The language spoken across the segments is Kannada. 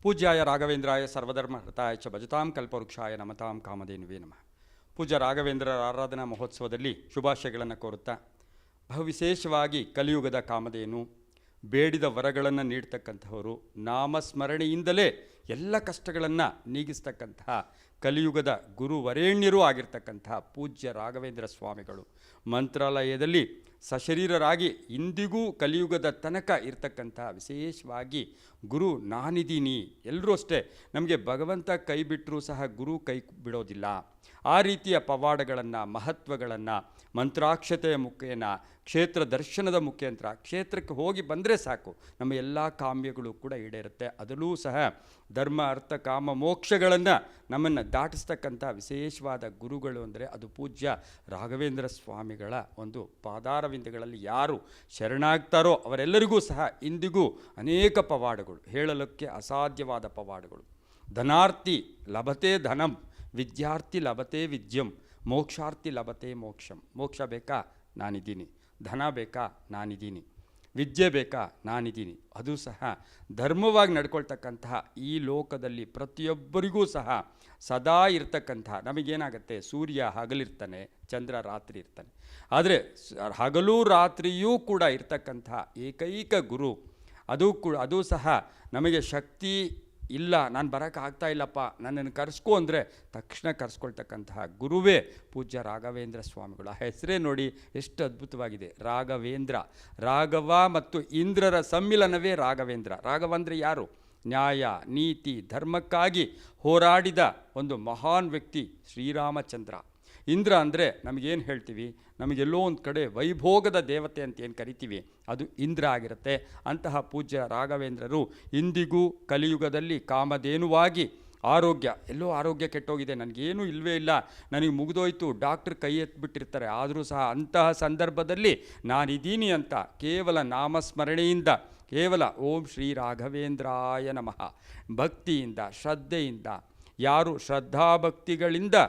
ಪೂಜ್ಯಾಯ ರಾಘವೇಂದ್ರಾಯ ಸರ್ವಧರ್ಮರತಾಯ ಚ ಭಜತಾಂ ಕಲ್ಪವೃಕ್ಷಾಯ ನಮತಾಂ ಕಾಮಧೇನುವೇ ನಮಃ. ಪೂಜ್ಯ ರಾಘವೇಂದ್ರರ ಆರಾಧನಾ ಮಹೋತ್ಸವದಲ್ಲಿ ಶುಭಾಶಯಗಳನ್ನು ಕೋರುತ್ತಾ, ಬಹುವಿಶೇಷವಾಗಿ ಕಲಿಯುಗದ ಕಾಮಧೇನು, ಬೇಡಿದ ವರಗಳನ್ನು ನೀಡ್ತಕ್ಕಂಥವರು, ನಾಮಸ್ಮರಣೆಯಿಂದಲೇ ಎಲ್ಲ ಕಷ್ಟಗಳನ್ನು ನೀಗಿಸ್ತಕ್ಕಂತಹ ಕಲಿಯುಗದ ಗುರುವರೇಣ್ಯರೂ ಆಗಿರ್ತಕ್ಕಂತಹ ಪೂಜ್ಯ ರಾಘವೇಂದ್ರ ಸ್ವಾಮಿಗಳು ಮಂತ್ರಾಲಯದಲ್ಲಿ ಸಶರೀರರಾಗಿ ಇಂದಿಗೂ ಕಲಿಯುಗದ ತನಕ ಇರ್ತಕ್ಕಂತಹ ವಿಶೇಷವಾಗಿ ಗುರು ನಾನಿದ್ದೀನಿ. ಎಲ್ಲರೂ ಅಷ್ಟೇ, ನಮಗೆ ಭಗವಂತ ಕೈ ಬಿಟ್ಟರೂ ಸಹ ಗುರು ಕೈ ಬಿಡೋದಿಲ್ಲ. ಆ ರೀತಿಯ ಪವಾಡಗಳನ್ನು, ಮಹತ್ವಗಳನ್ನು ಮಂತ್ರಾಕ್ಷತೆಯ ಮುಖೇನ, ಕ್ಷೇತ್ರ ದರ್ಶನದ ಮುಖಾಂತರ ಕ್ಷೇತ್ರಕ್ಕೆ ಹೋಗಿ ಬಂದರೆ ಸಾಕು, ನಮ್ಮ ಎಲ್ಲ ಕಾಮ್ಯಗಳು ಕೂಡ ಈಡೇರುತ್ತೆ. ಅದರಲ್ಲೂ ಸಹ ಧರ್ಮ, ಅರ್ಥ, ಕಾಮ, ಮೋಕ್ಷಗಳನ್ನು ನಮ್ಮನ್ನು ದಾಟಿಸ್ತಕ್ಕಂಥ ವಿಶೇಷವಾದ ಗುರುಗಳು ಅಂದರೆ ಅದು ಪೂಜ್ಯ ರಾಘವೇಂದ್ರ ಸ್ವಾಮಿಗಳ ಒಂದು ಪಾದಾರವಿಂದಗಳಲ್ಲಿ ಯಾರು ಶರಣಾಗ್ತಾರೋ ಅವರೆಲ್ಲರಿಗೂ ಸಹ ಇಂದಿಗೂ ಅನೇಕ ಪವಾಡಗಳು, ಹೇಳಲಿಕ್ಕೆ ಅಸಾಧ್ಯವಾದ ಪವಾಡಗಳು. ಧನಾರ್ಥಿ ಲಭತೆ ಧನಂ, ವಿದ್ಯಾರ್ಥಿ ಲಭತೆ ವಿದ್ಯಂ, ಮೋಕ್ಷಾರ್ಥಿ ಲಭತೆ ಮೋಕ್ಷಂ. ಮೋಕ್ಷ ಬೇಕಾ? ನಾನಿದ್ದೀನಿ. ಧನ ಬೇಕಾ? ನಾನಿದ್ದೀನಿ. ವಿದ್ಯೆ ಬೇಕಾ? ನಾನಿದ್ದೀನಿ. ಅದು ಸಹ ಧರ್ಮವಾಗಿ ನಡ್ಕೊಳ್ತಕ್ಕಂತಹ ಈ ಲೋಕದಲ್ಲಿ ಪ್ರತಿಯೊಬ್ಬರಿಗೂ ಸಹ ಸದಾ ಇರ್ತಕ್ಕಂತಹ, ನಮಗೇನಾಗುತ್ತೆ, ಸೂರ್ಯ ಹಗಲಿರ್ತಾನೆ, ಚಂದ್ರ ರಾತ್ರಿ ಇರ್ತಾನೆ. ಆದರೆ ಹಗಲು ರಾತ್ರಿಯೂ ಕೂಡ ಇರ್ತಕ್ಕಂತಹ ಏಕೈಕ ಗುರು, ಅದು ಸಹ ನಮಗೆ ಶಕ್ತಿ ಇಲ್ಲ, ನಾನು ಬರೋಕ್ಕಾಗ್ತಾ ಇಲ್ಲಪ್ಪ, ನನ್ನನ್ನು ಕರೆಸ್ಕೊ ಅಂದರೆ ತಕ್ಷಣ ಕರೆಸ್ಕೊಳ್ತಕ್ಕಂತಹ ಗುರುವೇ ಪೂಜ್ಯ ರಾಘವೇಂದ್ರ ಸ್ವಾಮಿಗಳು. ಆ ಹೆಸರೇ ನೋಡಿ ಎಷ್ಟು ಅದ್ಭುತವಾಗಿದೆ, ರಾಘವೇಂದ್ರ. ರಾಘವ ಮತ್ತು ಇಂದ್ರರ ಸಮ್ಮಿಲನವೇ ರಾಘವೇಂದ್ರ. ರಾಘವ ಅಂದರೆ ಯಾರು? ನ್ಯಾಯ, ನೀತಿ, ಧರ್ಮಕ್ಕಾಗಿ ಹೋರಾಡಿದ ಒಂದು ಮಹಾನ್ ವ್ಯಕ್ತಿ ಶ್ರೀರಾಮಚಂದ್ರ. ಇಂದ್ರ ಅಂದರೆ ನಮಗೇನು ಹೇಳ್ತೀವಿ, ನಮಗೆಲ್ಲೋ ಒಂದು ಕಡೆ ವೈಭೋಗದ ದೇವತೆ ಅಂತ ಏನು ಕರಿತೀವಿ, ಅದು ಇಂದ್ರ ಆಗಿರುತ್ತೆ. ಅಂತಹ ಪೂಜ್ಯ ರಾಘವೇಂದ್ರರು ಇಂದಿಗೂ ಕಲಿಯುಗದಲ್ಲಿ ಕಾಮಧೇನುವಾಗಿ ಆರೋಗ್ಯ, ಎಲ್ಲೋ ಆರೋಗ್ಯ ಕೆಟ್ಟೋಗಿದೆ, ನನಗೇನೂ ಇಲ್ಲವೇ ಇಲ್ಲ, ನನಗೆ ಮುಗಿದೋಯ್ತು, ಡಾಕ್ಟ್ರ್ ಕೈ ಎತ್ತಿಬಿಟ್ಟಿರ್ತಾರೆ, ಆದರೂ ಸಹ ಅಂತಹ ಸಂದರ್ಭದಲ್ಲಿ ನಾನಿದ್ದೀನಿ ಅಂತ ಕೇವಲ ನಾಮಸ್ಮರಣೆಯಿಂದ, ಕೇವಲ ಓಂ ಶ್ರೀ ರಾಘವೇಂದ್ರಾಯ ನಮಃ ಭಕ್ತಿಯಿಂದ, ಶ್ರದ್ಧೆಯಿಂದ, ಯಾರು ಶ್ರದ್ಧಾಭಕ್ತಿಗಳಿಂದ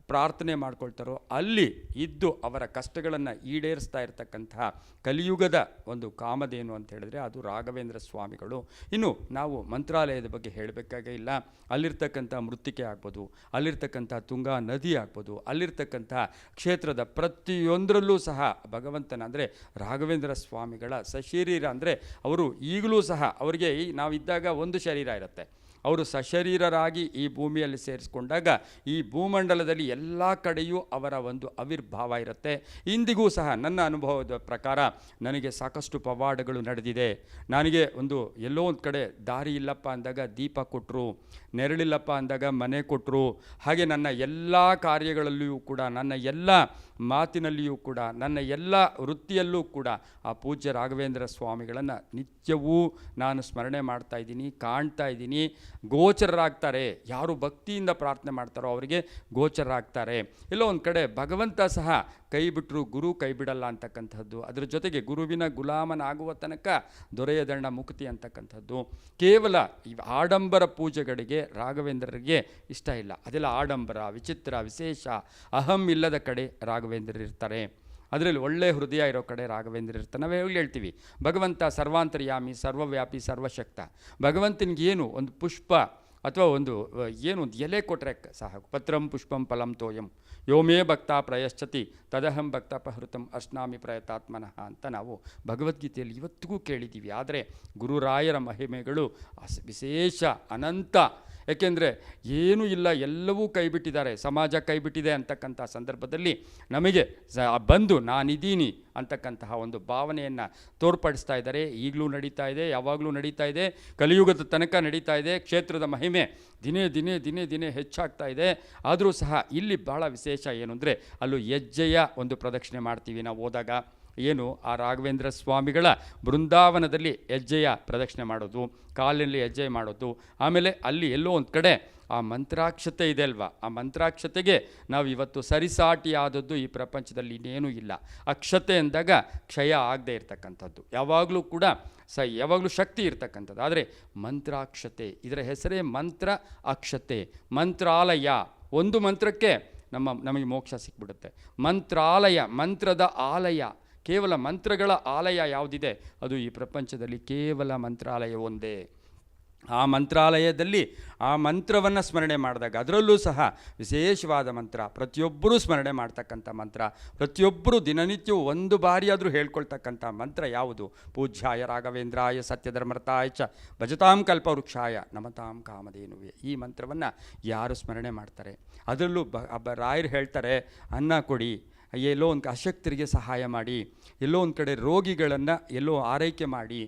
ಪ್ರಾರ್ಥನೆ ಮಾಡ್ಕೊಳ್ತಾರೋ ಅಲ್ಲಿ ಇದ್ದು ಅವರ ಕಷ್ಟಗಳನ್ನು ಈಡೇರಿಸ್ತಾ ಇರತಕ್ಕಂತಹ ಕಲಿಯುಗದ ಒಂದು ಕಾಮಧೇನು ಅಂತ ಹೇಳಿದ್ರೆ ಅದು ರಾಘವೇಂದ್ರ ಸ್ವಾಮಿಗಳು. ಇನ್ನು ನಾವು ಮಂತ್ರಾಲಯದ ಬಗ್ಗೆ ಹೇಳಬೇಕಾಗೇ ಇಲ್ಲ. ಅಲ್ಲಿರ್ತಕ್ಕಂಥ ಮೃತ್ತಿಕೆ ಆಗ್ಬೋದು, ಅಲ್ಲಿರ್ತಕ್ಕಂಥ ತುಂಗಾ ನದಿ ಆಗ್ಬೋದು, ಅಲ್ಲಿರ್ತಕ್ಕಂಥ ಕ್ಷೇತ್ರದ ಪ್ರತಿಯೊಂದರಲ್ಲೂ ಸಹ ಭಗವಂತನ ಅಂದರೆ ರಾಘವೇಂದ್ರ ಸ್ವಾಮಿಗಳ ಸಶರೀರ, ಅಂದರೆ ಅವರು ಈಗಲೂ ಸಹ ಅವರಿಗೆ ನಾವಿದ್ದಾಗ ಒಂದು ಶರೀರ ಇರುತ್ತೆ, ಅವರು ಸಶರೀರರಾಗಿ ಈ ಭೂಮಿಯಲ್ಲಿ ಸೇರಿಸ್ಕೊಂಡಾಗ ಈ ಭೂಮಂಡಲದಲ್ಲಿ ಎಲ್ಲ ಕಡೆಯೂ ಅವರ ಒಂದು ಆವಿರ್ಭಾವ ಇರುತ್ತೆ. ಇಂದಿಗೂ ಸಹ ನನ್ನ ಅನುಭವದ ಪ್ರಕಾರ ನನಗೆ ಸಾಕಷ್ಟು ಪವಾಡಗಳು ನಡೆದಿದೆ. ನನಗೆ ಎಲ್ಲೋ ಒಂದು ಕಡೆ ದಾರಿ ಇಲ್ಲಪ್ಪ ಅಂದಾಗ ದೀಪ ಕೊಟ್ಟರು, ನೆರಳಿಲ್ಲಪ್ಪ ಅಂದಾಗ ಮನೆ ಕೊಟ್ಟರು. ಹಾಗೆ ನನ್ನ ಎಲ್ಲ ಕಾರ್ಯಗಳಲ್ಲಿಯೂ ಕೂಡ, ನನ್ನ ಎಲ್ಲ ಮಾತಿನಲ್ಲಿಯೂ ಕೂಡ, ನನ್ನ ಎಲ್ಲ ವೃತ್ತಿಯಲ್ಲೂ ಕೂಡ ಆ ಪೂಜ್ಯ ರಾಘವೇಂದ್ರ ಸ್ವಾಮಿಗಳನ್ನು ನಿತ್ಯವೂ ನಾನು ಸ್ಮರಣೆ ಮಾಡ್ತಾ ಇದ್ದೀನಿ, ಕಾಣ್ತಾ ಇದ್ದೀನಿ. ಗೋಚರರಾಗ್ತಾರೆ, ಯಾರು ಭಕ್ತಿಯಿಂದ ಪ್ರಾರ್ಥನೆ ಮಾಡ್ತಾರೋ ಅವರಿಗೆ ಗೋಚರರಾಗ್ತಾರೆ. ಎಲ್ಲೋ ಒಂದು ಕಡೆ ಭಗವಂತ ಸಹ ಕೈ ಬಿಟ್ಟರು ಗುರು ಕೈ ಬಿಡಲ್ಲ ಅಂತಕ್ಕಂಥದ್ದು, ಅದರ ಜೊತೆಗೆ ಗುರುವಿನ ಗುಲಾಮನಾಗುವ ತನಕ ದೊರೆಯದಣ್ಣ ಮುಕ್ತಿ ಅಂತಕ್ಕಂಥದ್ದು. ಕೇವಲ ಈ ಆಡಂಬರ ಪೂಜೆಗಳಿಗೆ ರಾಘವೇಂದ್ರರಿಗೆ ಇಷ್ಟ ಇಲ್ಲ. ಅದೆಲ್ಲ ಆಡಂಬರ, ವಿಚಿತ್ರ, ವಿಶೇಷ, ಅಹಂ ಇಲ್ಲದ ಕಡೆ ರಾಘವೇಂದ್ರರಿರ್ತಾರೆ. ಅದರಲ್ಲಿ ಒಳ್ಳೆಯ ಹೃದಯ ಇರೋ ಕಡೆ ರಾಘವೇಂದ್ರ ಇರ್ತಾರೆ. ನಾವೇ ಹೇಳ್ತೀವಿ ಭಗವಂತ ಸರ್ವಾಂತರ್ಯಾಮಿ, ಸರ್ವವ್ಯಾಪಿ, ಸರ್ವಶಕ್ತ. ಭಗವಂತನಿಗೇನು ಒಂದು ಪುಷ್ಪ ಅಥವಾ ಒಂದು ಎಲೆ ಕೊಟ್ಟರೆ ಸಾಕು. ಪತ್ರಂ ಪುಷ್ಪಂ ಫಲಂ ತೋಯಂ ಯೋಮೇ ಭಕ್ತ ಪ್ರಯಶ್ಚತಿ ತದಹಂ ಭಕ್ತ ಪಹೃತಂ ಅಶ್ನಾಮಿ ಪ್ರಯತಾತ್ಮನಃ ಅಂತ ನಾವು ಭಗವದ್ಗೀತೆಯಲ್ಲಿ ಇವತ್ತಿಗೂ ಕೇಳಿದ್ದೀವಿ. ಆದರೆ ಗುರುರಾಯರ ಮಹಿಮೆಗಳು ವಿಶೇಷ, ಅನಂತ. ಏಕೆಂದರೆ ಏನೂ ಇಲ್ಲ, ಎಲ್ಲವೂ ಕೈಬಿಟ್ಟಿದ್ದಾರೆ, ಸಮಾಜ ಕೈಬಿಟ್ಟಿದೆ ಅಂತಕ್ಕಂಥ ಸಂದರ್ಭದಲ್ಲಿ ನಮಗೆ ಬಂದು ನಾನಿದ್ದೀನಿ ಅಂತಕ್ಕಂತಹ ಒಂದು ಭಾವನೆಯನ್ನು ತೋರ್ಪಡಿಸ್ತಾ ಇದ್ದಾರೆ. ಈಗಲೂ ನಡೀತಾ ಇದೆ, ಯಾವಾಗಲೂ ನಡೀತಾ ಇದೆ, ಕಲಿಯುಗದ ತನಕ ನಡೀತಾ ಇದೆ. ಕ್ಷೇತ್ರದ ಮಹಿಮೆ ದಿನೇ ದಿನೇ ದಿನೇ ದಿನೇ ಹೆಚ್ಚಾಗ್ತಾ ಇದೆ. ಆದರೂ ಸಹ ಇಲ್ಲಿ ಭಾಳ ವಿಶೇಷ ಏನು ಅಂದರೆ ಅಲ್ಲೂ ಹೆಜ್ಜೆಯ ಒಂದು ಪ್ರದಕ್ಷಿಣೆ ಮಾಡ್ತೀವಿ ನಾವು ಹೋದಾಗ. ಏನು ಆ ರಾಘವೇಂದ್ರ ಸ್ವಾಮಿಗಳ ಬೃಂದಾವನದಲ್ಲಿ ಹೆಜ್ಜೆಯ ಪ್ರದಕ್ಷಿಣೆ ಮಾಡೋದು, ಕಾಲಿನಲ್ಲಿ ಹೆಜ್ಜೆ ಮಾಡೋದು. ಆಮೇಲೆ ಅಲ್ಲಿ ಎಲ್ಲೋ ಒಂದು ಕಡೆ ಆ ಮಂತ್ರಾಕ್ಷತೆ ಇದೆ ಅಲ್ವಾ, ಆ ಮಂತ್ರಾಕ್ಷತೆಗೆ ನಾವು ಇವತ್ತು ಸರಿಸಾಟಿಯಾದದ್ದು ಈ ಪ್ರಪಂಚದಲ್ಲಿ ಇನ್ನೇನೂ ಇಲ್ಲ. ಅಕ್ಷತೆ ಎಂದಾಗ ಕ್ಷಯ ಆಗದೆ ಇರತಕ್ಕಂಥದ್ದು, ಯಾವಾಗಲೂ ಕೂಡ ಯಾವಾಗಲೂ ಶಕ್ತಿ ಇರ್ತಕ್ಕಂಥದ್ದು. ಆದರೆ ಮಂತ್ರಾಕ್ಷತೆ, ಇದರ ಹೆಸರೇ ಮಂತ್ರ ಅಕ್ಷತೆ. ಮಂತ್ರಾಲಯ, ಒಂದು ಮಂತ್ರಕ್ಕೆ ನಮಗೆ ಮೋಕ್ಷ ಸಿಕ್ಬಿಡುತ್ತೆ. ಮಂತ್ರಾಲಯ, ಮಂತ್ರದ ಆಲಯ. ಕೇವಲ ಮಂತ್ರಗಳ ಆಲಯ ಯಾವುದಿದೆ ಅದು ಈ ಪ್ರಪಂಚದಲ್ಲಿ ಕೇವಲ ಮಂತ್ರಾಲಯ ಒಂದೇ. ಆ ಮಂತ್ರಾಲಯದಲ್ಲಿ ಆ ಮಂತ್ರವನ್ನು ಸ್ಮರಣೆ ಮಾಡಿದಾಗ ಅದರಲ್ಲೂ ಸಹ ವಿಶೇಷವಾದ ಮಂತ್ರ, ಪ್ರತಿಯೊಬ್ಬರೂ ಸ್ಮರಣೆ ಮಾಡ್ತಕ್ಕಂಥ ಮಂತ್ರ, ಪ್ರತಿಯೊಬ್ಬರೂ ದಿನನಿತ್ಯವೂ ಒಂದು ಬಾರಿಯಾದರೂ ಹೇಳ್ಕೊಳ್ತಕ್ಕಂಥ ಮಂತ್ರ ಯಾವುದು? ಪೂಜ್ಯಾಯ ರಾಘವೇಂದ್ರಾಯ ಸತ್ಯಧರ್ಮರತಾಯ ಚ ಭಜತಾಂ ಕಲ್ಪವೃಕ್ಷಾಯ ನಮತಾಂ ಕಾಮಧೇನುವೆ. ಈ ಮಂತ್ರವನ್ನು ಯಾರು ಸ್ಮರಣೆ ಮಾಡ್ತಾರೆ, ಅದರಲ್ಲೂ ರಾಯರು ಹೇಳ್ತಾರೆ, ಅನ್ನ ಕೊಡಿ, ಎಲ್ಲೋ ಒಂದು ಅಶಕ್ತರಿಗೆ ಸಹಾಯ ಮಾಡಿ, ಎಲ್ಲೋ ಒಂದು ಕಡೆ ರೋಗಿಗಳನ್ನು ಎಲ್ಲೋ ಆರೈಕೆ ಮಾಡಿ,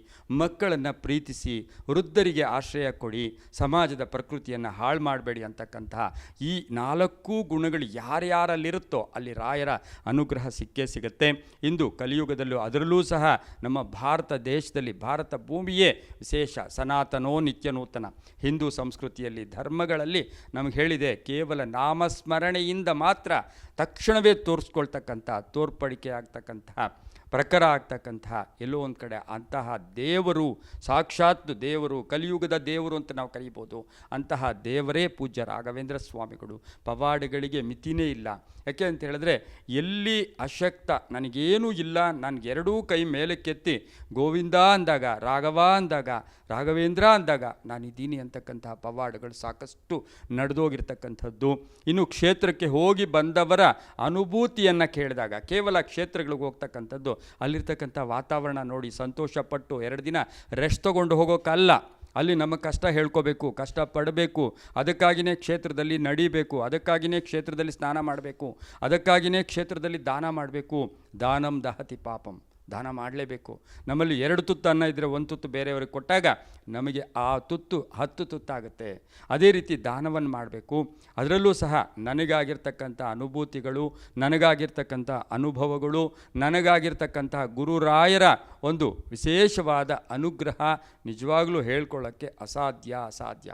ಮಕ್ಕಳನ್ನು ಪ್ರೀತಿಸಿ, ವೃದ್ಧರಿಗೆ ಆಶ್ರಯ ಕೊಡಿ, ಸಮಾಜದ ಪ್ರಕೃತಿಯನ್ನು ಹಾಳು ಮಾಡಬೇಡಿ ಅಂತಕ್ಕಂತಹ ಈ 4 ಗುಣಗಳು ಯಾರ್ಯಾರಲ್ಲಿರುತ್ತೋ ಅಲ್ಲಿ ರಾಯರ ಅನುಗ್ರಹ ಸಿಕ್ಕೇ ಸಿಗುತ್ತೆ. ಇಂದು ಕಲಿಯುಗದಲ್ಲೂ ಅದರಲ್ಲೂ ಸಹ ನಮ್ಮ ಭಾರತ ದೇಶದಲ್ಲಿ, ಭಾರತ ಭೂಮಿಯೇ ವಿಶೇಷ, ಸನಾತನೋ ನಿತ್ಯ ನೂತನ. ಹಿಂದೂ ಸಂಸ್ಕೃತಿಯಲ್ಲಿ, ಧರ್ಮಗಳಲ್ಲಿ ನಮಗೆ ಹೇಳಿದೆ, ಕೇವಲ ನಾಮಸ್ಮರಣೆಯಿಂದ ಮಾತ್ರ ತಕ್ಷಣವೇ ತೋರಿಸ್ಕೊಳ್ತಕ್ಕಂಥ, ತೋರ್ಪಡಿಕೆ ಆಗ್ತಕ್ಕಂತಹ, ಪ್ರಖರ ಆಗ್ತಕ್ಕಂತಹ ಎಲ್ಲೋ ಒಂದು ಕಡೆ ಅಂತಹ ದೇವರು, ಸಾಕ್ಷಾತ್ ದೇವರು, ಕಲಿಯುಗದ ದೇವರು ಅಂತ ನಾವು ಕರೀಬೋದು. ಅಂತಹ ದೇವರೇ ಪೂಜ್ಯ ರಾಘವೇಂದ್ರ ಸ್ವಾಮಿಗಳು. ಪವಾಡಗಳಿಗೆ ಮಿತಿನೇ ಇಲ್ಲ. ಯಾಕೆ ಅಂತ ಹೇಳಿದ್ರೆ, ಎಲ್ಲಿ ಅಶಕ್ತ, ನನಗೇನೂ ಇಲ್ಲ, ನನಗೆರಡೂ ಕೈ ಮೇಲಕ್ಕೆತ್ತಿ ಗೋವಿಂದ ಅಂದಾಗ, ರಾಘವ ಅಂದಾಗ, ರಾಘವೇಂದ್ರ ಅಂದಾಗ ನಾನಿದ್ದೀನಿ ಅಂತಕ್ಕಂತಹ ಪವಾಡಗಳು ಸಾಕಷ್ಟು ನಡೆದೋಗಿರ್ತಕ್ಕಂಥದ್ದು. ಇನ್ನು ಕ್ಷೇತ್ರಕ್ಕೆ ಹೋಗಿ ಬಂದವರ ಅನುಭೂತಿಯನ್ನು ಕೇಳಿದಾಗ, ಕೇವಲ ಕ್ಷೇತ್ರಗಳಿಗೆ ಹೋಗ್ತಕ್ಕಂಥದ್ದು, ಅಲ್ಲಿರ್ತಕ್ಕಂಥ ವಾತಾವರಣ ನೋಡಿ ಸಂತೋಷಪಟ್ಟು 2 ದಿನ ರೆಸ್ಟ್ ತೊಗೊಂಡು ಹೋಗೋಕ್ಕಲ್ಲ, ಅಲ್ಲಿ ನಮ್ಮ ಕಷ್ಟ ಹೇಳ್ಕೋಬೇಕು, ಕಷ್ಟಪಡಬೇಕು, ಅದಕ್ಕಾಗಿಯೇ ಕ್ಷೇತ್ರದಲ್ಲಿ ನಡಿಬೇಕು, ಅದಕ್ಕಾಗಿಯೇ ಕ್ಷೇತ್ರದಲ್ಲಿ ಸ್ನಾನ ಮಾಡಬೇಕು, ಅದಕ್ಕಾಗಿಯೇ ಕ್ಷೇತ್ರದಲ್ಲಿ ದಾನ ಮಾಡಬೇಕು. ದಾನಂ ದಹತಿ ಪಾಪಂ, ದಾನ ಮಾಡಲೇಬೇಕು. ನಮ್ಮಲ್ಲಿ 2 ತುತ್ತು ಅನ್ನ ಇದ್ದರೆ 1 ತುತ್ತು ಬೇರೆಯವ್ರಿಗೆ ಕೊಟ್ಟಾಗ ನಮಗೆ ಆ ತುತ್ತು 10 ತುತ್ತಾಗುತ್ತೆ. ಅದೇ ರೀತಿ ದಾನವನ್ನು ಮಾಡಬೇಕು. ಅದರಲ್ಲೂ ಸಹ ನನಗಾಗಿರ್ತಕ್ಕಂಥ ಅನುಭೂತಿಗಳು, ನನಗಾಗಿರ್ತಕ್ಕಂಥ ಅನುಭವಗಳು, ನನಗಾಗಿರ್ತಕ್ಕಂತಹ ಗುರುರಾಯರ ಒಂದು ವಿಶೇಷವಾದ ಅನುಗ್ರಹ ನಿಜವಾಗಲೂ ಹೇಳ್ಕೊಳ್ಳೋಕ್ಕೆ ಅಸಾಧ್ಯ.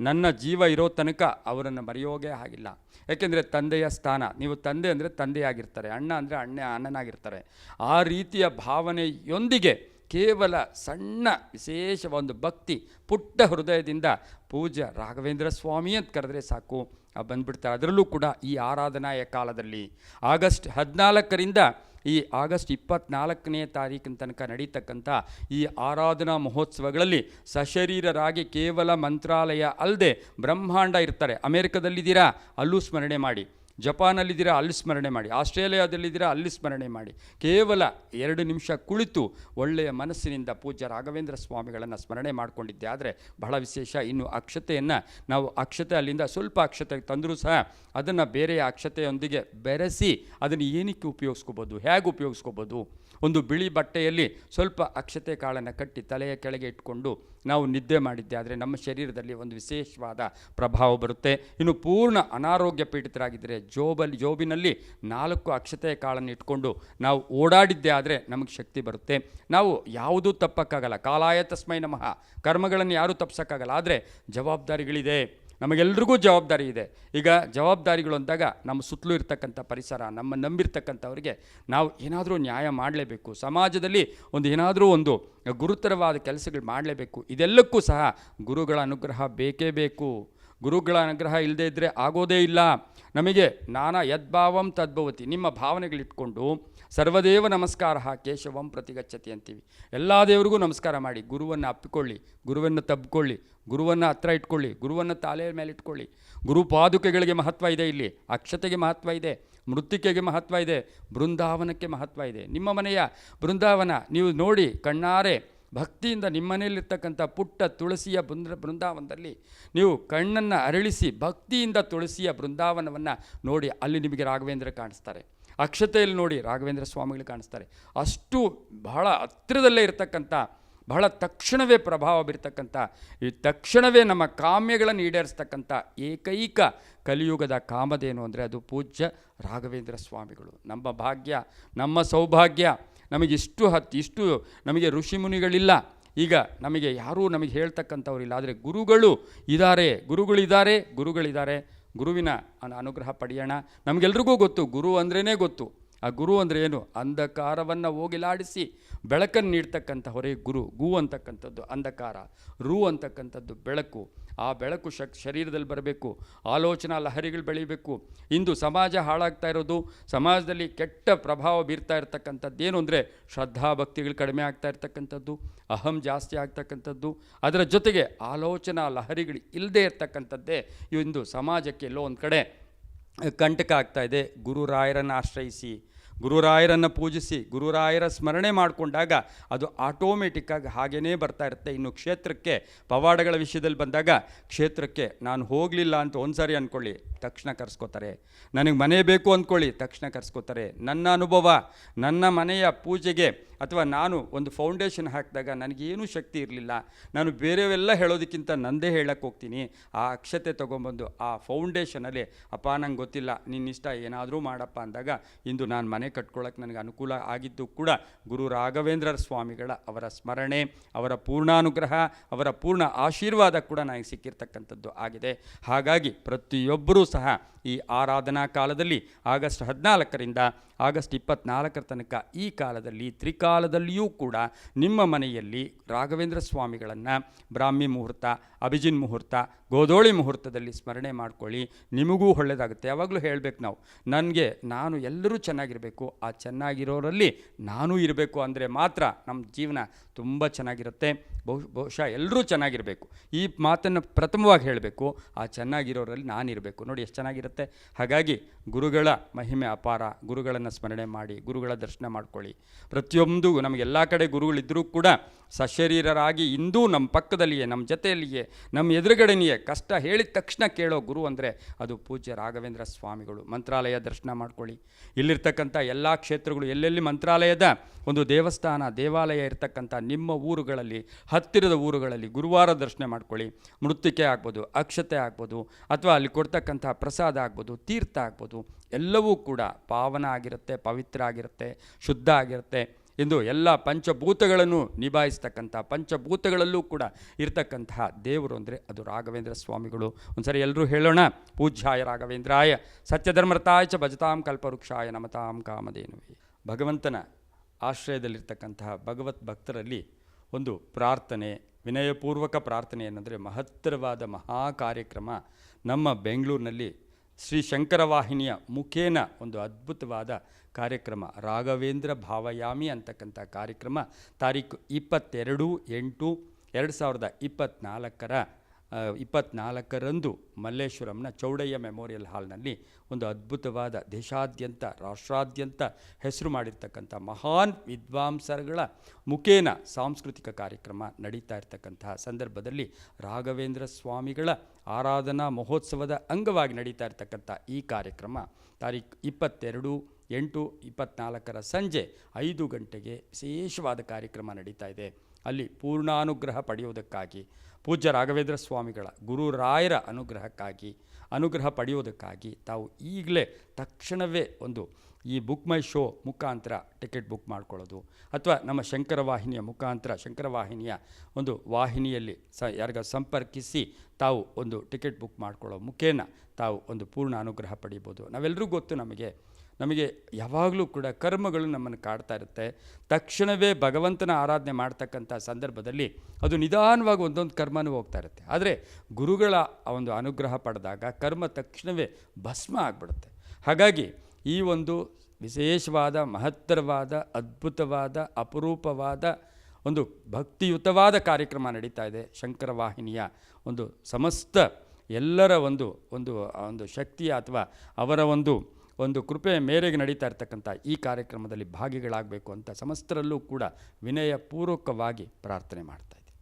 ನನ್ನ ಜೀವ ಇರೋ ತನಕ ಅವರನ್ನು ಮರೆಯೋಗೇ ಆಗಿಲ್ಲ. ಯಾಕೆಂದರೆ ತಂದೆಯ ಸ್ಥಾನ, ನೀವು ತಂದೆ ಅಂದರೆ ತಂದೆಯಾಗಿರ್ತಾರೆ, ಅಣ್ಣ ಅಂದರೆ ಅಣ್ಣನಾಗಿರ್ತಾರೆ. ಆ ರೀತಿಯ ಭಾವನೆಯೊಂದಿಗೆ ಕೇವಲ ಸಣ್ಣ ವಿಶೇಷ ಒಂದು ಭಕ್ತಿ, ಪುಟ್ಟ ಹೃದಯದಿಂದ ಪೂಜ್ಯ ರಾಘವೇಂದ್ರ ಸ್ವಾಮಿ ಅಂತ ಕರೆದ್ರೆ ಸಾಕು, ಬಂದುಬಿಡ್ತಾರೆ. ಅದರಲ್ಲೂ ಕೂಡ ಈ ಆರಾಧನಾಯ ಕಾಲದಲ್ಲಿ ಆಗಸ್ಟ್ 14ರಿಂದ ಈ ಆಗಸ್ಟ್ 24ನೇ ತಾರೀಕಿನ ತನಕ ನಡೀತಕ್ಕಂಥ ಈ ಆರಾಧನಾ ಮಹೋತ್ಸವಗಳಲ್ಲಿ ಸಶರೀರರಾಗಿ ಕೇವಲ ಮಂತ್ರಾಲಯ ಅಲ್ಲದೆ ಬ್ರಹ್ಮಾಂಡ ಇರ್ತಾರೆ. ಅಮೇರಿಕದಲ್ಲಿದ್ದೀರಾ, ಅಲ್ಲೂ ಸ್ಮರಣೆ ಮಾಡಿ. ಜಪಾನಲ್ಲಿದ್ದೀರಾ, ಅಲ್ಲಿ ಸ್ಮರಣೆ ಮಾಡಿ. ಆಸ್ಟ್ರೇಲಿಯಾದಲ್ಲಿದ್ದೀರಾ, ಅಲ್ಲಿ ಸ್ಮರಣೆ ಮಾಡಿ. ಕೇವಲ 2 ನಿಮಿಷ ಕುಳಿತು ಒಳ್ಳೆಯ ಮನಸ್ಸಿನಿಂದ ಪೂಜ್ಯ ರಾಘವೇಂದ್ರ ಸ್ವಾಮಿಗಳನ್ನು ಸ್ಮರಣೆ ಮಾಡಿಕೊಂಡಿದ್ದೆ ಆದರೆ ಬಹಳ ವಿಶೇಷ. ಇನ್ನು ಅಕ್ಷತೆಯನ್ನು ನಾವು ಅಲ್ಲಿಂದ ಸ್ವಲ್ಪ ಅಕ್ಷತೆ ತಂದರೂ ಸಹ ಅದನ್ನು ಬೇರೆಯ ಅಕ್ಷತೆಯೊಂದಿಗೆ ಬೆರೆಸಿ ಅದನ್ನು ಏನಕ್ಕೆ ಉಪಯೋಗಿಸ್ಕೋಬೋದು, ಹೇಗೆ ಉಪಯೋಗಿಸ್ಕೋಬೋದು? ಒಂದು ಬಿಳಿ ಬಟ್ಟೆಯಲ್ಲಿ ಸ್ವಲ್ಪ ಅಕ್ಷತೆ ಕಾಳನ್ನು ಕಟ್ಟಿ ತಲೆಯ ಕೆಳಗೆ ಇಟ್ಕೊಂಡು ನಾವು ನಿದ್ದೆ ಮಾಡಿದ್ದೆ ಆದರೆ ನಮ್ಮ ಶರೀರದಲ್ಲಿ ಒಂದು ವಿಶೇಷವಾದ ಪ್ರಭಾವ ಬರುತ್ತೆ. ಇನ್ನು ಪೂರ್ಣ ಅನಾರೋಗ್ಯ ಪೀಡಿತರಾಗಿದ್ದರೆ ಜೋಬಿನಲ್ಲಿ 4 ಅಕ್ಷತೆಯ ಕಾಳನ್ನು ಇಟ್ಕೊಂಡು ನಾವು ಓಡಾಡಿದ್ದೆ ಆದರೆ ನಮಗೆ ಶಕ್ತಿ ಬರುತ್ತೆ. ನಾವು ಯಾವುದೂ ತಪ್ಪಕ್ಕಾಗಲ್ಲ. ಕಾಲಾಯ ತಸ್ಮೈ ನಮಃ, ಕರ್ಮಗಳನ್ನು ಯಾರೂ ತಪ್ಪಿಸೋಕ್ಕಾಗಲ್ಲ. ಆದರೆ ಜವಾಬ್ದಾರಿಗಳಿದೆ, ನಮಗೆಲ್ರಿಗೂ ಜವಾಬ್ದಾರಿ ಇದೆ. ಈಗ ಜವಾಬ್ದಾರಿಗಳು ಅಂದಾಗ ನಮ್ಮ ಸುತ್ತಲೂ ಇರ್ತಕ್ಕಂಥ ಪರಿಸರ, ನಮ್ಮ ನಂಬಿರ್ತಕ್ಕಂಥವ್ರಿಗೆ ನಾವು ಏನಾದರೂ ನ್ಯಾಯ ಮಾಡಲೇಬೇಕು. ಸಮಾಜದಲ್ಲಿ ಏನಾದರೂ ಒಂದು ಗುರುತರವಾದ ಕೆಲಸಗಳು ಮಾಡಲೇಬೇಕು. ಇದೆಲ್ಲಕ್ಕೂ ಸಹ ಗುರುಗಳ ಅನುಗ್ರಹ ಬೇಕೇ ಬೇಕು. ಗುರುಗಳ ಅನುಗ್ರಹ ಇಲ್ಲದೇ ಇದ್ದರೆ ಆಗೋದೇ ಇಲ್ಲ. ನಮಗೆ ನಾನಾ ಯದ್ಭಾವಂ ತದ್ಭವತಿ, ನಿಮ್ಮ ಭಾವನೆಗಳಿಟ್ಕೊಂಡು ಸರ್ವದೇವ ನಮಸ್ಕಾರ ಕೇಶವಂ ಪ್ರತಿಗಚ್ಚತಿ ಅಂತೀವಿ. ಎಲ್ಲ ದೇವರಿಗೂ ನಮಸ್ಕಾರ ಮಾಡಿ, ಗುರುವನ್ನು ಅಪ್ಪಿಕೊಳ್ಳಿ, ಗುರುವನ್ನು ತಬ್ಕೊಳ್ಳಿ, ಗುರುವನ್ನು ಹತ್ರ ಇಟ್ಕೊಳ್ಳಿ, ಗುರುವನ್ನು ತಾಲೆಯ ಮೇಲೆ ಇಟ್ಕೊಳ್ಳಿ. ಗುರು ಪಾದುಕೆಗಳಿಗೆ ಮಹತ್ವ ಇದೆ, ಇಲ್ಲಿ ಅಕ್ಷತೆಗೆ ಮಹತ್ವ ಇದೆ, ಮೃತ್ತಿಕೆಗೆ ಮಹತ್ವ ಇದೆ, ಬೃಂದಾವನಕ್ಕೆ ಮಹತ್ವ ಇದೆ. ನಿಮ್ಮ ಮನೆಯ ಬೃಂದಾವನ ನೀವು ನೋಡಿ ಕಣ್ಣಾರೆ ಭಕ್ತಿಯಿಂದ ನಿಮ್ಮನೆಯಲ್ಲಿರ್ತಕ್ಕಂಥ ಪುಟ್ಟ ತುಳಸಿಯ ಬೃಂದಾವನದಲ್ಲಿ ನೀವು ಕಣ್ಣನ್ನು ಅರಳಿಸಿ ಭಕ್ತಿಯಿಂದ ತುಳಸಿಯ ಬೃಂದಾವನವನ್ನು ನೋಡಿ, ಅಲ್ಲಿ ನಿಮಗೆ ರಾಘವೇಂದ್ರ ಕಾಣಿಸ್ತಾರೆ. ಅಕ್ಷತೆಯಲ್ಲಿ ನೋಡಿ ರಾಘವೇಂದ್ರ ಸ್ವಾಮಿಗಳು ಕಾಣಿಸ್ತಾರೆ. ಅಷ್ಟು ಬಹಳ ಹತ್ತಿರದಲ್ಲೇ ಇರತಕ್ಕಂಥ, ಬಹಳ ತಕ್ಷಣವೇ ಪ್ರಭಾವ ಬೀರ್ತಕ್ಕಂಥ, ಈ ತಕ್ಷಣವೇ ನಮ್ಮ ಕಾಮ್ಯಗಳನ್ನು ಈಡೇರಿಸ್ತಕ್ಕಂಥ ಏಕೈಕ ಕಲಿಯುಗದ ಕಾಮಧೇನು ಅಂದರೆ ಅದು ಪೂಜ್ಯ ರಾಘವೇಂದ್ರ ಸ್ವಾಮಿಗಳು. ನಮ್ಮ ಭಾಗ್ಯ, ನಮ್ಮ ಸೌಭಾಗ್ಯ. ಇಷ್ಟು ನಮಗೆ ಋಷಿಮುನಿಗಳಿಲ್ಲ, ಈಗ ನಮಗೆ ಯಾರೂ ನಮಗೆ ಹೇಳ್ತಕ್ಕಂಥವ್ರಿಲ್ಲ. ಆದರೆ ಗುರುಗಳಿದ್ದಾರೆ. ಗುರುವಿನ ಅನುಗ್ರಹ ಪಡೆಯೋಣ. ನಮಗೆಲ್ರಿಗೂ ಗೊತ್ತು, ಗುರು ಅಂದ್ರೇ ಗೊತ್ತು. ಆ ಗುರು ಅಂದರೆ ಏನು? ಅಂಧಕಾರವನ್ನು ಹೋಗಿಲಾಡಿಸಿ ಬೆಳಕನ್ನು ನೀಡ್ತಕ್ಕಂಥ ಹೊರೆ ಗುರು. ಗು ಅಂತಕ್ಕಂಥದ್ದು ಅಂಧಕಾರ, ರು ಅಂತಕ್ಕಂಥದ್ದು ಬೆಳಕು. ಆ ಬೆಳಕು ಶರೀರದಲ್ಲಿ ಬರಬೇಕು, ಆಲೋಚನಾ ಲಹರಿಗಳು ಬೆಳೀಬೇಕು. ಇಂದು ಸಮಾಜ ಹಾಳಾಗ್ತಾ ಇರೋದು, ಸಮಾಜದಲ್ಲಿ ಕೆಟ್ಟ ಪ್ರಭಾವ ಬೀರ್ತಾ ಇರ್ತಕ್ಕಂಥದ್ದೇನು ಅಂದರೆ ಶ್ರದ್ಧಾಭಕ್ತಿಗಳು ಕಡಿಮೆ ಆಗ್ತಾ ಇರ್ತಕ್ಕಂಥದ್ದು, ಅಹಂ ಜಾಸ್ತಿ ಆಗ್ತಕ್ಕಂಥದ್ದು, ಅದರ ಜೊತೆಗೆ ಆಲೋಚನಾ ಲಹರಿಗಳು ಇಲ್ಲದೇ ಇರ್ತಕ್ಕಂಥದ್ದೇ ಇಂದು ಸಮಾಜಕ್ಕೆ ಎಲ್ಲೋ ಒಂದು ಕಡೆ ಕಂಟಕ ಆಗ್ತಾ ಇದೆ. ಗುರುರಾಯರನ್ನು ಆಶ್ರಯಿಸಿ, ಗುರುರಾಯರನ್ನು ಪೂಜಿಸಿ, ಗುರುರಾಯರ ಸ್ಮರಣೆ ಮಾಡಿಕೊಂಡಾಗ ಅದು ಆಟೋಮೆಟಿಕ್ಕಾಗಿ ಹಾಗೇ ಬರ್ತಾ ಇರುತ್ತೆ. ಇನ್ನು ಕ್ಷೇತ್ರಕ್ಕೆ, ಪವಾಡಗಳ ವಿಷಯದಲ್ಲಿ ಬಂದಾಗ ಕ್ಷೇತ್ರಕ್ಕೆ ನಾನು ಹೋಗಲಿಲ್ಲ ಅಂತ ಒಂದು ಸಾರಿ ಅಂದ್ಕೊಳ್ಳಿ, ತಕ್ಷಣ ಕರೆಸ್ಕೋತಾರೆ. ನನಗೆ ಮನೆ ಬೇಕು ಅಂದ್ಕೊಳ್ಳಿ, ತಕ್ಷಣ ಕರೆಸ್ಕೋತಾರೆ. ನನ್ನ ಅನುಭವ, ನನ್ನ ಮನೆಯ ಪೂಜೆಗೆ ಅಥವಾ ನಾನು ಒಂದು ಫೌಂಡೇಶನ್ ಹಾಕಿದಾಗ ನನಗೇನೂ ಶಕ್ತಿ ಇರಲಿಲ್ಲ, ನಾನು ಬೇರೆವೆಲ್ಲ ಹೇಳೋದಕ್ಕಿಂತ ನಂದೇ ಹೇಳಕ್ಕೆ ಹೋಗ್ತೀನಿ. ಆ ಅಕ್ಷತೆ ತೊಗೊಂಬಂದು ಆ ಫೌಂಡೇಶನಲ್ಲಿ, ಅಪ್ಪ ನಂಗೆ ಗೊತ್ತಿಲ್ಲ, ನಿನ್ನಿಷ್ಟ ಏನಾದರೂ ಮಾಡಪ್ಪ ಅಂದಾಗ ಇಂದು ನಾನು ಮನೆ ಕಟ್ಕೊಳ್ಳೋಕ್ಕೆ ನನಗೆ ಅನುಕೂಲ ಆಗಿದ್ದು ಕೂಡ ಗುರು ರಾಘವೇಂದ್ರ ಸ್ವಾಮಿಗಳ ಅವರ ಸ್ಮರಣೆ, ಅವರ ಪೂರ್ಣಾನುಗ್ರಹ, ಅವರ ಪೂರ್ಣ ಆಶೀರ್ವಾದ ಕೂಡ ನನಗೆ ಸಿಕ್ಕಿರ್ತಕ್ಕಂಥದ್ದು ಆಗಿದೆ. ಹಾಗಾಗಿ ಪ್ರತಿಯೊಬ್ಬರೂ ಸಹ ಈ ಆರಾಧನಾ ಕಾಲದಲ್ಲಿ ಆಗಸ್ಟ್ 14ರಿಂದ ಆಗಸ್ಟ್ 24 ತನಕ ಈ ಕಾಲದಲ್ಲಿ ತ್ರಿಕಾಲದಲ್ಲಿಯೂ ಕೂಡ ನಿಮ್ಮ ಮನೆಯಲ್ಲಿ ರಾಘವೇಂದ್ರ ಸ್ವಾಮಿಗಳನ್ನು ಬ್ರಾಹ್ಮಿ ಮುಹೂರ್ತ, ಅಭಿಜಿನ್ ಮುಹೂರ್ತ, ಗೋಧೋಳಿ ಮುಹೂರ್ತದಲ್ಲಿ ಸ್ಮರಣೆ ಮಾಡ್ಕೊಳ್ಳಿ. ನಿಮಗೂ ಒಳ್ಳೆಯದಾಗುತ್ತೆ. ಯಾವಾಗಲೂ ಹೇಳಬೇಕು ನಾವು, ನಾನು ಎಲ್ಲರೂ ಚೆನ್ನಾಗಿರಬೇಕು, ಆ ಚೆನ್ನಾಗಿರೋರಲ್ಲಿ ನಾನು ಇರಬೇಕು ಅಂದರೆ ಮಾತ್ರ ನಮ್ಮ ಜೀವನ ತುಂಬ ಚೆನ್ನಾಗಿರುತ್ತೆ. ಬಹುಶಃ ಎಲ್ಲರೂ ಚೆನ್ನಾಗಿರಬೇಕು, ಈ ಮಾತನ್ನು ಪ್ರಥಮವಾಗಿ ಹೇಳಬೇಕು. ಆ ಚೆನ್ನಾಗಿರೋರಲ್ಲಿ ನಾನಿರಬೇಕು. ನೋಡಿ ಎಷ್ಟು ಚೆನ್ನಾಗಿರುತ್ತೆ. ಹಾಗಾಗಿ ಗುರುಗಳ ಮಹಿಮೆ ಅಪಾರ. ಗುರುಗಳನ್ನು ಸ್ಮರಣೆ ಮಾಡಿ, ಗುರುಗಳ ದರ್ಶನ ಮಾಡ್ಕೊಳ್ಳಿ. ಪ್ರತಿಯೊಂದು ನಮಗೆಲ್ಲ ಕಡೆ ಗುರುಗಳಿದ್ದರೂ ಕೂಡ ಸಶರೀರರಾಗಿ ಇಂದೂ ನಮ್ಮ ಪಕ್ಕದಲ್ಲಿಯೇ, ನಮ್ಮ ಜೊತೆಯಲ್ಲಿಯೇ, ನಮ್ಮ ಎದುರುಗಡೆಯೇ ಕಷ್ಟ ಹೇಳಿದ ತಕ್ಷಣ ಕೇಳೋ ಗುರು ಅಂದರೆ ಅದು ಪೂಜ್ಯ ರಾಘವೇಂದ್ರ ಸ್ವಾಮಿಗಳು. ಮಂತ್ರಾಲಯ ದರ್ಶನ ಮಾಡ್ಕೊಳ್ಳಿ. ಇಲ್ಲಿರ್ತಕ್ಕಂಥ ಎಲ್ಲ ಕ್ಷೇತ್ರಗಳು, ಎಲ್ಲೆಲ್ಲಿ ಮಂತ್ರಾಲಯದ ಒಂದು ದೇವಸ್ಥಾನ, ದೇವಾಲಯ ಇರ್ತಕ್ಕಂಥ ನಿಮ್ಮ ಊರುಗಳಲ್ಲಿ, ಹತ್ತಿರದ ಊರುಗಳಲ್ಲಿ ಗುರುವಾರ ದರ್ಶನ ಮಾಡ್ಕೊಳ್ಳಿ. ಮೃತ್ತಿಕೆ ಆಗ್ಬೋದು, ಅಕ್ಷತೆ ಆಗ್ಬೋದು, ಅಥವಾ ಅಲ್ಲಿ ಕೊಡ್ತಕ್ಕಂಥ ಪ್ರಸಾದ ಆಗ್ಬೋದು, ತೀರ್ಥ ಆಗ್ಬೋದು, ಎಲ್ಲವೂ ಕೂಡ ಪಾವನ ಆಗಿರುತ್ತೆ, ಪವಿತ್ರ ಆಗಿರುತ್ತೆ, ಶುದ್ಧ ಆಗಿರುತ್ತೆ ಎಂದು ಎಲ್ಲ ಪಂಚಭೂತಗಳನ್ನು ನಿಭಾಯಿಸ್ತಕ್ಕಂಥ, ಪಂಚಭೂತಗಳಲ್ಲೂ ಕೂಡ ಇರ್ತಕ್ಕಂತಹ ದೇವರು ಅಂದರೆ ಅದು ರಾಘವೇಂದ್ರ ಸ್ವಾಮಿಗಳು. ಒಂದ್ಸರಿ ಎಲ್ಲರೂ ಹೇಳೋಣ, ಪೂಜ್ಯಾಯ ರಾಘವೇಂದ್ರಾಯ ಸತ್ಯಧರ್ಮರತಾಯ ಚ ಭಜತಾಂ ಕಲ್ಪವೃಕ್ಷಾಯ ನಮತಾಂ ಕಾಮಧೇನುವೇ. ಭಗವಂತನ ಆಶ್ರಯದಲ್ಲಿರ್ತಕ್ಕಂತಹ ಭಗವತ್ ಭಕ್ತರಲ್ಲಿ ಒಂದು ಪ್ರಾರ್ಥನೆ, ವಿನಯಪೂರ್ವಕ ಪ್ರಾರ್ಥನೆ ಏನಂದರೆ ಮಹತ್ತರವಾದ ಮಹಾ ಕಾರ್ಯಕ್ರಮ ನಮ್ಮ ಬೆಂಗಳೂರಿನಲ್ಲಿ ಶ್ರೀ ಶಂಕರವಾಹಿನಿಯ ಮುಖೇನ ಒಂದು ಅದ್ಭುತವಾದ ಕಾರ್ಯಕ್ರಮ ರಾಘವೇಂದ್ರ ಭಾವಯಾಮಿ ಅಂತಕ್ಕಂಥ ಕಾರ್ಯಕ್ರಮ ತಾರೀಕು 22/8/2024 ಮಲ್ಲೇಶ್ವರಂನ ಚೌಡಯ್ಯ ಮೆಮೋರಿಯಲ್ ಹಾಲ್ನಲ್ಲಿ ಒಂದು ಅದ್ಭುತವಾದ ದೇಶಾದ್ಯಂತ, ರಾಷ್ಟ್ರಾದ್ಯಂತ ಹೆಸರು ಮಾಡಿರ್ತಕ್ಕಂಥ ಮಹಾನ್ ವಿದ್ವಾಂಸರುಗಳ ಮುಖೇನ ಸಾಂಸ್ಕೃತಿಕ ಕಾರ್ಯಕ್ರಮ ನಡೀತಾ ಇರ್ತಕ್ಕಂತಹ ಸಂದರ್ಭದಲ್ಲಿ ರಾಘವೇಂದ್ರ ಸ್ವಾಮಿಗಳ ಆರಾಧನಾ ಮಹೋತ್ಸವದ ಅಂಗವಾಗಿ ನಡೀತಾ ಇರ್ತಕ್ಕಂಥ ಈ ಕಾರ್ಯಕ್ರಮ ತಾರೀಕು 22/8/2024 ಸಂಜೆ 5 ಗಂಟೆಗೆ ವಿಶೇಷವಾದ ಕಾರ್ಯಕ್ರಮ ನಡೀತಾ ಇದೆ. ಅಲ್ಲಿ ಪೂರ್ಣಾನುಗ್ರಹ ಪಡೆಯುವುದಕ್ಕಾಗಿ, ಪೂಜ್ಯ ರಾಘವೇಂದ್ರ ಸ್ವಾಮಿಗಳ ಗುರುರಾಯರ ಅನುಗ್ರಹ ಪಡೆಯುವುದಕ್ಕಾಗಿ ತಾವು ಈಗಲೇ ತಕ್ಷಣವೇ ಒಂದು ಈ ಬುಕ್ ಮೈ ಶೋ ಮುಖಾಂತರ ಟಿಕೆಟ್ ಬುಕ್ ಮಾಡ್ಕೊಳ್ಳೋದು, ಅಥವಾ ನಮ್ಮ ಶಂಕರವಾಹಿನಿಯ ಮುಖಾಂತರ, ಶಂಕರವಾಹಿನಿಯ ಒಂದು ವಾಹಿನಿಯಲ್ಲಿ ಯಾರಿಗ ಸಂಪರ್ಕಿಸಿ ತಾವು ಒಂದು ಟಿಕೆಟ್ ಬುಕ್ ಮಾಡ್ಕೊಳ್ಳೋ ಮುಖೇನ ತಾವು ಒಂದು ಪೂರ್ಣ ಅನುಗ್ರಹ ಪಡೀಬೋದು. ನಾವೆಲ್ಲರೂ ಗೊತ್ತು, ನಮಗೆ ಯಾವಾಗಲೂ ಕೂಡ ಕರ್ಮಗಳು ನಮ್ಮನ್ನು ಕಾಡ್ತಾ ಇರುತ್ತೆ. ತಕ್ಷಣವೇ ಭಗವಂತನ ಆರಾಧನೆ ಮಾಡ್ತಕ್ಕಂಥ ಸಂದರ್ಭದಲ್ಲಿ ಅದು ನಿಧಾನವಾಗಿ ಒಂದೊಂದು ಕರ್ಮನೂ ಹೋಗ್ತಾ ಇರುತ್ತೆ. ಆದರೆ ಗುರುಗಳ ಒಂದು ಅನುಗ್ರಹ ಪಡೆದಾಗ ಕರ್ಮ ತಕ್ಷಣವೇ ಭಸ್ಮ ಆಗಿಬಿಡುತ್ತೆ. ಹಾಗಾಗಿ ಈ ಒಂದು ವಿಶೇಷವಾದ, ಮಹತ್ತರವಾದ, ಅದ್ಭುತವಾದ, ಅಪರೂಪವಾದ ಒಂದು ಭಕ್ತಿಯುತವಾದ ಕಾರ್ಯಕ್ರಮ ನಡೀತಾ ಇದೆ. ಶಂಕರವಾಹಿನಿಯ ಒಂದು ಸಮಸ್ತ ಎಲ್ಲರ ಒಂದು ಶಕ್ತಿಯ ಅಥವಾ ಅವರ ಒಂದು ಕೃಪೆಯ ಮೇರೆಗೆ ನಡೀತಾ ಇರ್ತಕ್ಕಂಥ ಈ ಕಾರ್ಯಕ್ರಮದಲ್ಲಿ ಭಾಗಿಗಳಾಗಬೇಕು ಅಂತ ಸಮಸ್ತರಲ್ಲೂ ಕೂಡ ವಿನಯಪೂರ್ವಕವಾಗಿ ಪ್ರಾರ್ಥನೆ ಮಾಡ್ತಾರೆ.